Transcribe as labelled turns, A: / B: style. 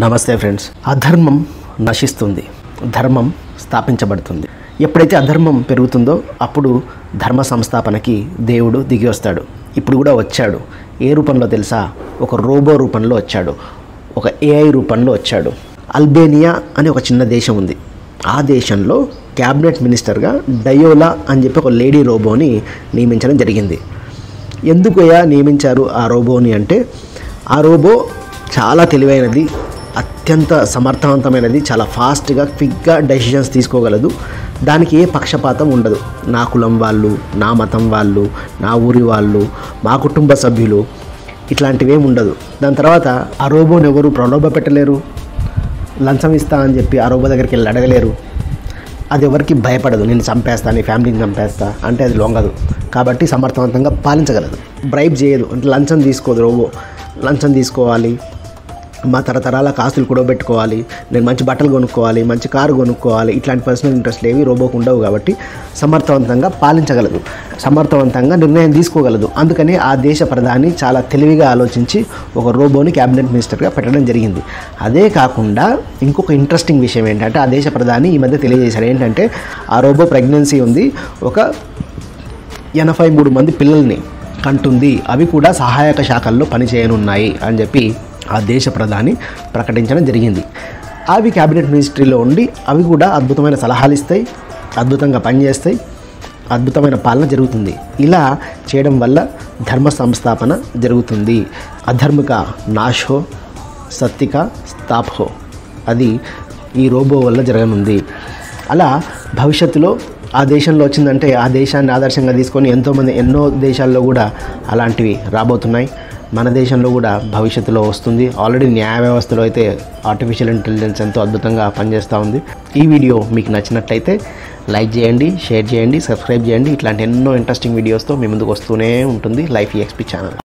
A: నమస్తే ఫ్రెండ్స్. అధర్మం నశిస్తుంది, ధర్మం స్థాపించబడుతుంది. ఎప్పుడైతే అధర్మం పెరుగుతుందో అప్పుడు ధర్మ సంస్థాపనకి దేవుడు దిగి వస్తాడు. ఇప్పుడు కూడా వచ్చాడు. ఏ రూపంలో తెలుసా? ఒక రోబో రూపంలో వచ్చాడు, ఒక ఏఐ రూపంలో వచ్చాడు. అల్బేనియా అనే ఒక చిన్న దేశం ఉంది. ఆ దేశంలో క్యాబినెట్ మినిస్టర్గా డయోలా అని చెప్పి ఒక లేడీ రోబోని నియమించడం జరిగింది. ఎందుకు నియమించారు ఆ రోబోని అంటే, ఆ రోబో చాలా తెలివైనది, అత్యంత సమర్థవంతమైనది, చాలా ఫాస్ట్గా క్విక్గా డెసిషన్స్ తీసుకోగలదు. దానికి ఏ పక్షపాతం ఉండదు. నా కులం వాళ్ళు, నా మతం వాళ్ళు, నా ఊరి వాళ్ళు, మా కుటుంబ సభ్యులు, ఇట్లాంటివేం ఉండదు. దాని తర్వాత ఆ రోబోని ఎవరు ప్రలోభ పెట్టలేరు, లంచం ఇస్తా అని చెప్పి ఆ రోబో దగ్గరికి వెళ్ళి అడగలేరు. అది ఎవరికి భయపడదు. నేను చంపేస్తా, నీ ఫ్యామిలీని చంపేస్తా అంటే అది లొంగదు. కాబట్టి సమర్థవంతంగా పాలించగలదు. బ్రైబ్ చేయదు, అంటే లంచం తీసుకోదు రోబో. లంచం తీసుకోవాలి, మా తరతరాల ఆస్తులు కూడా పెట్టుకోవాలి, నేను మంచి బట్టలు కొనుక్కోవాలి, మంచి కారు కొనుక్కోవాలి, ఇట్లాంటి పర్సనల్ ఇంట్రెస్ట్లు ఏవి రోబోకు ఉండవు. కాబట్టి సమర్థవంతంగా పాలించగలదు, సమర్థవంతంగా నిర్ణయం తీసుకోగలదు. అందుకని ఆ దేశ ప్రధాని చాలా తెలివిగా ఆలోచించి ఒక రోబోని క్యాబినెట్ మినిస్టర్గా పెట్టడం జరిగింది. అదే కాకుండా ఇంకొక ఇంట్రెస్టింగ్ విషయం ఏంటంటే, ఆ దేశ ప్రధాని ఈ మధ్య తెలియజేశారు ఏంటంటే, ఆ రోబో ప్రెగ్నెన్సీ ఉంది, ఒక 83 మంది పిల్లల్ని కంటుంది, అవి కూడా సహాయక శాఖల్లో పనిచేయనున్నాయి అని చెప్పి ఆ దేశ ప్రధాని ప్రకటించడం జరిగింది. అవి క్యాబినెట్ మినిస్ట్రీలో ఉండి అవి కూడా అద్భుతమైన సలహాలు ఇస్తాయి, అద్భుతంగా పనిచేస్తాయి, అద్భుతమైన పాలన జరుగుతుంది. ఇలా చేయడం వల్ల ధర్మ సంస్థాపన జరుగుతుంది. అధర్మిక నాశో, సత్తిక స్థాపో, అది ఈ రోబో వల్ల జరగనుంది. అలా భవిష్యత్తులో ఆ దేశంలో వచ్చిందంటే ఆ దేశాన్ని ఆదర్శంగా తీసుకొని ఎన్నో దేశాల్లో కూడా అలాంటివి రాబోతున్నాయి. మన దేశంలో కూడా భవిష్యత్తులో వస్తుంది. ఆల్రెడీ న్యాయ వ్యవస్థలో అయితే ఆర్టిఫిషియల్ ఇంటెలిజెన్స్ ఎంతో అద్భుతంగా పనిచేస్తూ ఉంది. ఈ వీడియో మీకు నచ్చినట్లయితే లైక్ చేయండి, షేర్ చేయండి, సబ్స్క్రైబ్ చేయండి. ఇట్లాంటి ఎన్నో ఇంట్రెస్టింగ్ వీడియోస్తో మీ ముందుకు వస్తూనే ఉంటుంది లైఫ్ EXP ఛానల్.